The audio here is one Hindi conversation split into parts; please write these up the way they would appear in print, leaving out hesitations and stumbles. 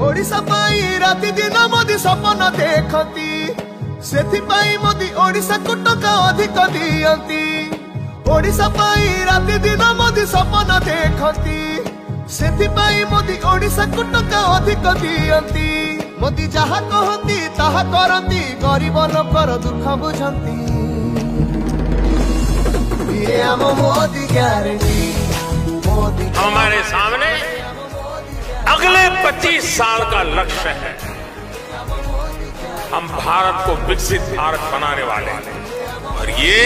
ओडिशा पाई राति दिन मोदी सपन देखती सेथिपाई मोदी ओडिशा को टका अधिक दियंती। ओडिशा पाई राति दिन मोदी सपन देखती सेथिपाई मोदी ओडिशा को टका अधिक दियंती। मोदी जहा कहती ताहा करती गरीब लोकर दुख बुझंती। ये हम मोदी गारंटी मोदी हमारे सामने अगले 25 साल का लक्ष्य है। हम भारत को विकसित भारत बनाने वाले हैं और ये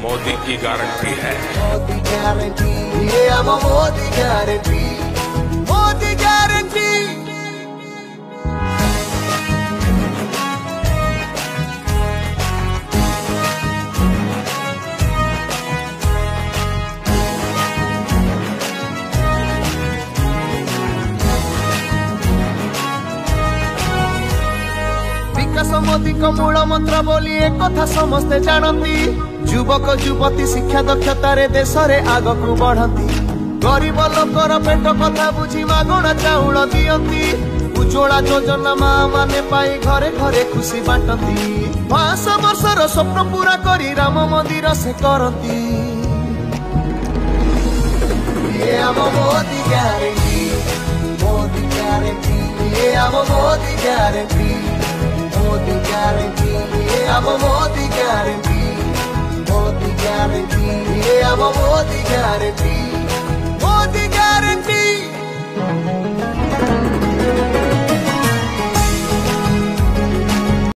मोदी की गारंटी है। मोदी गारंटी ये हम मोदी गारंटी मोदी गारंटी। मोदी को मूल मंत्र बोली एक कथा समस्ते जानती। युवक युवती शिक्षा दक्षता रे देश रे आग को बढ़ती। गरीब लोकर पेट कथा बुझी मागणा चाउल दियंती। उज्ज्वला योजना मां माने पाई घरे घरे खुशी बांटती। 500 वर्षर स्वप्न पूरा करी राम मंदिर से करती। ये हम मोदी गारंटी मोदी गारंटी ये हम मोदी गारंटी मोदी गारंटी ये हम मोदी गारंटी मोदी गारंटी ये हम मोदी गारंटी।